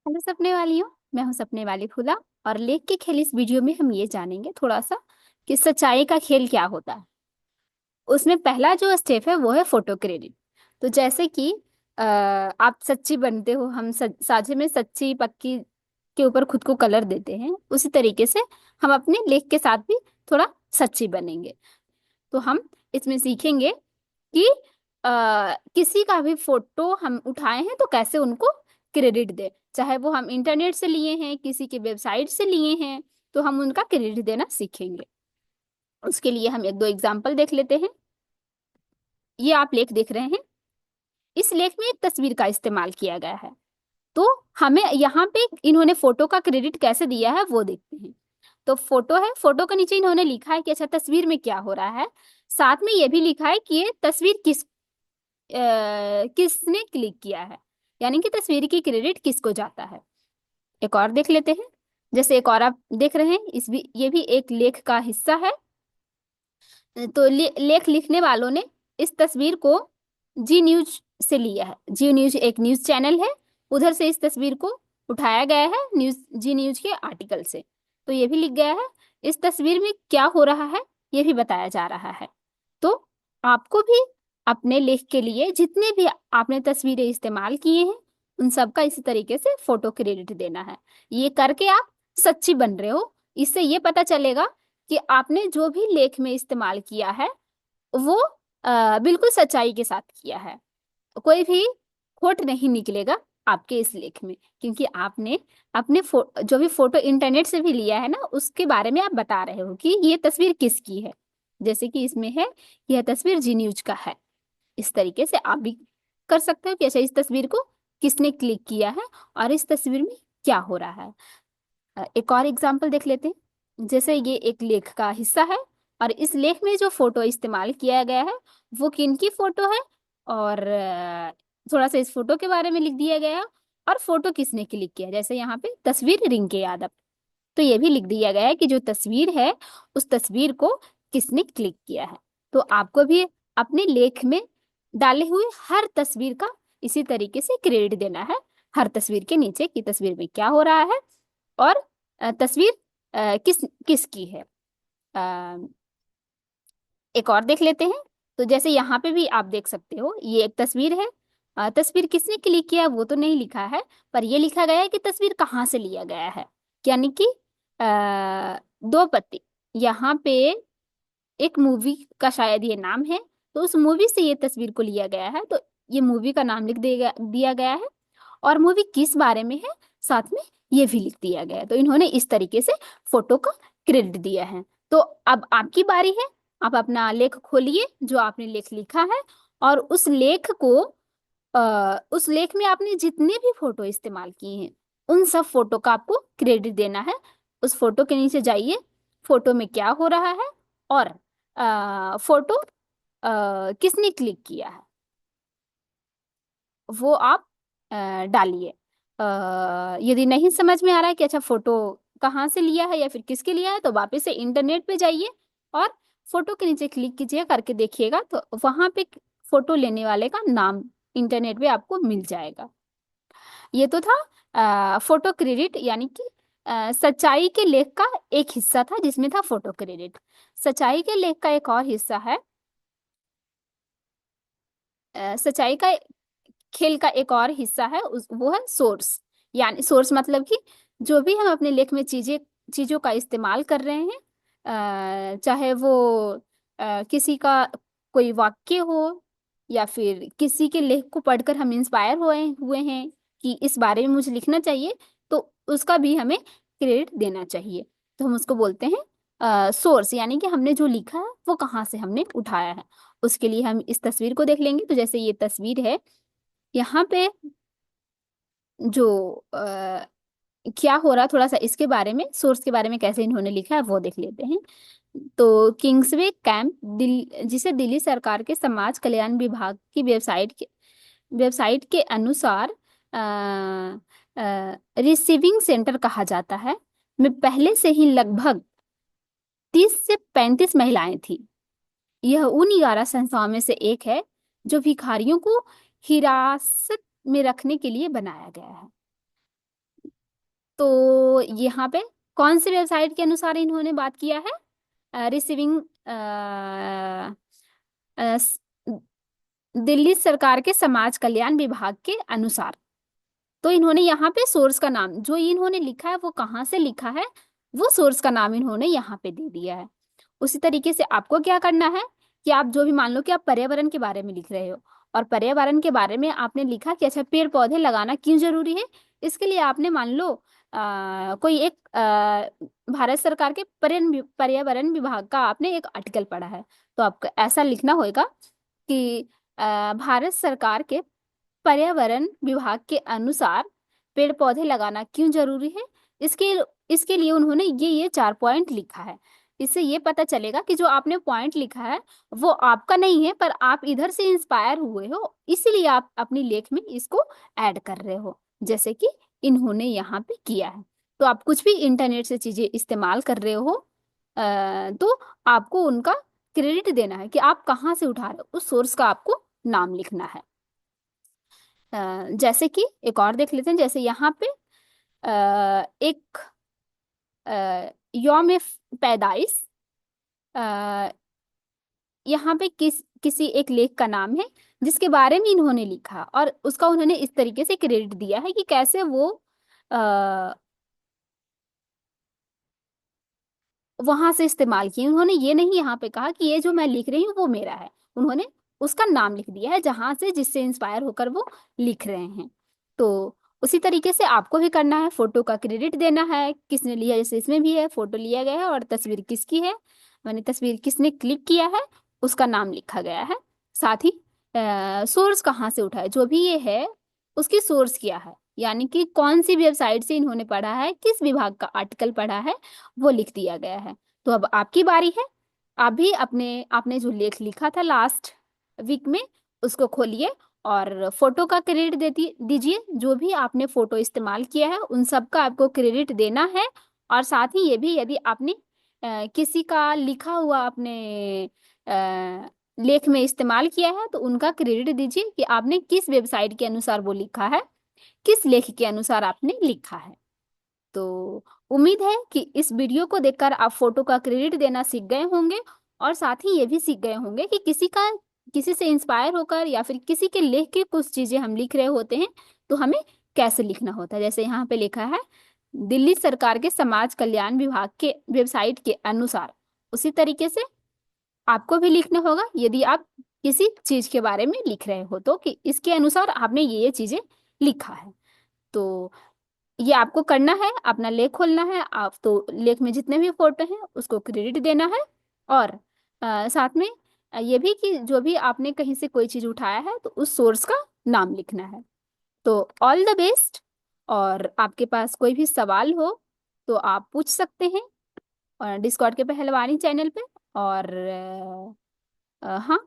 Hello सपने वालियों। मैं हूं सपने वाली फूला। और लेख के खेल इस वीडियो में हम ये जानेंगे थोड़ा सा कि सच्चाई का खेल क्या होता है। उसमें पहला जो स्टेप है वो है फोटो क्रेडिट। तो जैसे कि आप सच्ची बनते हो, हम साझे में सच्ची पक्की के ऊपर खुद को कलर देते हैं, उसी तरीके से हम अपने लेख के साथ भी थोड़ा सच्ची बनेंगे। तो हम इसमें सीखेंगे कि किसी का भी फोटो हम उठाए हैं तो कैसे उनको क्रेडिट दे, चाहे वो हम इंटरनेट से लिए हैं, किसी के वेबसाइट से लिए हैं, तो हम उनका क्रेडिट देना सीखेंगे। उसके लिए हम एक दो एग्जाम्पल देख लेते हैं। ये आप लेख देख रहे हैं। इस लेख में एक तस्वीर का इस्तेमाल किया गया है। तो हमें यहाँ पे इन्होंने फोटो का क्रेडिट कैसे दिया है वो देखते हैं। तो फोटो है, फोटो के नीचे इन्होंने लिखा है कि अच्छा तस्वीर में क्या हो रहा है। साथ में ये भी लिखा है कि ये तस्वीर किसने क्लिक किया है, यानी कि तस्वीर की क्रेडिट किसको जाता है। एक और देख लेते हैं। जैसे एक और आप देख रहे हैं, ये भी एक लेख का हिस्सा है। तो लेख लिखने वालों ने इस तस्वीर को जी न्यूज से लिया है। जी न्यूज एक न्यूज चैनल है, उधर से इस तस्वीर को उठाया गया है, जी न्यूज के आर्टिकल से। तो ये भी लिख गया है इस तस्वीर में क्या हो रहा है, ये भी बताया जा रहा है। तो आपको भी अपने लेख के लिए जितने भी आपने तस्वीरें इस्तेमाल किए हैं उन सब का इसी तरीके से फोटो क्रेडिट देना है। ये करके आप सच्ची बन रहे हो। इससे ये पता चलेगा कि आपने जो भी लेख में इस्तेमाल किया है वो बिल्कुल सच्चाई के साथ किया है। कोई भी खोट नहीं निकलेगा आपके इस लेख में, क्योंकि आपने अपने जो भी फोटो इंटरनेट से भी लिया है ना, उसके बारे में आप बता रहे हो कि ये तस्वीर किसकी है। जैसे कि इसमें है, यह तस्वीर जी न्यूज का है। इस तरीके से आप भी कर सकते हो कि अच्छा इस तस्वीर को किसने क्लिक किया है और इस तस्वीर में क्या हो रहा है। एक और एग्जाम्पल देख लेते हैं। जैसे ये एक लेख का हिस्सा है और इस लेख में जो फोटो इस्तेमाल किया गया है वो किनकी फोटो है, और थोड़ा सा इस फोटो के बारे में लिख दिया गया है और फोटो किसने क्लिक किया है। जैसे यहाँ पे तस्वीर रिंके यादव, तो ये भी लिख दिया गया है कि जो तस्वीर है उस तस्वीर को किसने क्लिक किया है। तो आपको भी अपने लेख में डाले हुए हर तस्वीर का इसी तरीके से क्रेडिट देना है। हर तस्वीर के नीचे की तस्वीर में क्या हो रहा है और तस्वीर किस किसकी है। अ, एक और देख लेते हैं। तो जैसे यहाँ पे भी आप देख सकते हो, ये एक तस्वीर है। तस्वीर किसने क्लिक किया वो तो नहीं लिखा है, पर ये लिखा गया है कि तस्वीर कहाँ से लिया गया है। यानी कि दो पत्ती, यहाँ पे एक मूवी का शायद ये नाम है, तो उस मूवी से ये तस्वीर को लिया गया है। तो ये मूवी का नाम लिख दिया गया है और मूवी किस बारे में है साथ में ये भी लिख दिया गया है। तो इन्होंने इस तरीके से फोटो का क्रेडिट दिया है। तो अब आपकी बारी है। आप अपना लेख खोलिए जो आपने लेख लिखा है, और उस लेख को उस लेख में आपने जितने भी फोटो इस्तेमाल किए हैं उन सब फोटो का आपको क्रेडिट देना है। उस फोटो के नीचे जाइए, फोटो में क्या हो रहा है और फोटो किसने क्लिक किया है वो आप डालिए। यदि नहीं समझ में आ रहा है कि अच्छा फोटो कहाँ से लिया है या फिर किसके लिया है, तो वापस से इंटरनेट पे जाइए और फोटो के नीचे क्लिक कीजिए, करके देखिएगा तो वहां पे फोटो लेने वाले का नाम इंटरनेट पे आपको मिल जाएगा। ये तो था फोटो क्रेडिट, यानी कि सच्चाई के लेख का एक हिस्सा था जिसमें था फोटो क्रेडिट। सच्चाई के लेख का एक और हिस्सा है, सच्चाई का खेल का एक और हिस्सा है वो है सोर्स। यानी सोर्स मतलब कि जो भी हम अपने लेख में चीजों का इस्तेमाल कर रहे हैं, चाहे वो किसी का कोई वाक्य हो या फिर किसी के लेख को पढ़कर हम इंस्पायर हुए हैं कि इस बारे में मुझे लिखना चाहिए, तो उसका भी हमें क्रेडिट देना चाहिए। तो हम उसको बोलते हैं सोर्स, यानी कि हमने जो लिखा है वो कहाँ से हमने उठाया है। उसके लिए हम इस तस्वीर को देख लेंगे। तो जैसे ये तस्वीर है, यहाँ पे जो क्या हो रहा, थोड़ा सा इसके बारे में, सोर्स के बारे में कैसे इन्होंने लिखा है वो देख लेते हैं। तो किंग्सवे कैंप जिसे दिल्ली सरकार के समाज कल्याण विभाग की वेबसाइट के अनुसार रिसीविंग सेंटर कहा जाता है, में पहले से ही लगभग 30 से 35 महिलाएं थी। यह उन 11 संस्थाओं में से एक है जो भिखारियों को हिरासत में रखने के लिए बनाया गया है। तो यहाँ पे कौन सी वेबसाइट के अनुसार इन्होंने बात किया है? रिसीविंग दिल्ली सरकार के समाज कल्याण विभाग के अनुसार। तो इन्होंने यहाँ पे सोर्स का नाम जो इन्होंने लिखा है वो कहाँ से लिखा है, वो सोर्स का नाम इन्होंने यहाँ पे दे दिया है। उसी तरीके से आपको क्या करना है कि आप जो भी मान लो कि आप पर्यावरण के बारे में लिख रहे हो और पर्यावरण के बारे में आपने लिखा कि अच्छा पेड़ पौधे लगाना क्यों जरूरी है, इसके लिए आपने मान लो कोई एक भारत सरकार के पर्यावरण विभाग का आपने एक आर्टिकल पढ़ा है। तो आपको ऐसा लिखना होगा कि भारत सरकार के पर्यावरण विभाग के अनुसार पेड़ पौधे लगाना क्यों जरूरी है। इसके इसके लिए उन्होंने ये 4 पॉइंट लिखा है। इससे ये पता चलेगा कि जो आपने पॉइंट लिखा है वो आपका नहीं है, पर आप इधर से इंस्पायर हुए हो, इसीलिए आप अपनी लेख में इसको ऐड कर रहे हो, जैसे कि इन्होंने यहाँ पे किया है। तो आप कुछ भी इंटरनेट से चीजें इस्तेमाल कर रहे हो तो आपको उनका क्रेडिट देना है कि आप कहाँ से उठा रहे हो, उस सोर्स का आपको नाम लिखना है। जैसे कि एक और देख लेते हैं, जैसे यहाँ पे एक यौम पैदाइश, अ, यहाँ पे किसी एक लेख का नाम है जिसके बारे में इन्होंने लिखा और उसका उन्होंने इस तरीके से क्रेडिट दिया है कि कैसे वो वहां से इस्तेमाल किए। उन्होंने ये नहीं यहाँ पे कहा कि ये जो मैं लिख रही हूँ वो मेरा है, उन्होंने उसका नाम लिख दिया है जहां से जिससे इंस्पायर होकर वो लिख रहे हैं। तो उसी तरीके से आपको भी करना है, फोटो का क्रेडिट देना है किसने लिया, जैसे इसमें भी है फोटो लिया गया है और तस्वीर किसकी है, मैंने तस्वीर किसने क्लिक किया है उसका नाम लिखा गया है। साथ ही सोर्स कहाँ से उठा है, जो भी ये है उसकी सोर्स क्या है, यानी कि कौन सी वेबसाइट से इन्होंने पढ़ा है, किस विभाग का आर्टिकल पढ़ा है, वो लिख दिया गया है। तो अब आपकी बारी है, आप भी अपने आपने जो लेख लिखा था लास्ट वीक में उसको खोलिए और फोटो का क्रेडिट देती दीजिए। जो भी आपने फोटो इस्तेमाल किया है उन सब का आपको क्रेडिट देना है। और साथ ही ये भी यदि आपने किसी का लिखा हुआ अपने लेख में इस्तेमाल किया है तो उनका क्रेडिट दीजिए कि आपने किस वेबसाइट के अनुसार वो लिखा है, किस लेख के अनुसार आपने लिखा है। तो उम्मीद है कि इस वीडियो को देखकर आप फोटो का क्रेडिट देना सीख गए होंगे और साथ ही ये भी सीख गए होंगे कि किसी से इंस्पायर होकर या फिर किसी के लेख के कुछ चीजें हम लिख रहे होते हैं तो हमें कैसे लिखना होता है। जैसे यहाँ पे लिखा है दिल्ली सरकार के समाज कल्याण विभाग के वेबसाइट के अनुसार, उसी तरीके से आपको भी लिखना होगा यदि आप किसी चीज के बारे में लिख रहे हो तो कि इसके अनुसार आपने ये चीजें लिखा है। तो ये आपको करना है, अपना लेख खोलना है, आप तो लेख में जितने भी फोटो हैं उसको क्रेडिट देना है और साथ में ये भी कि जो भी आपने कहीं से कोई चीज उठाया है तो उस सोर्स का नाम लिखना है। तो ऑल द बेस्ट। और आपके पास कोई भी सवाल हो तो आप पूछ सकते हैं और डिस्कॉर्ड के पहलवानी चैनल पे। और हाँ,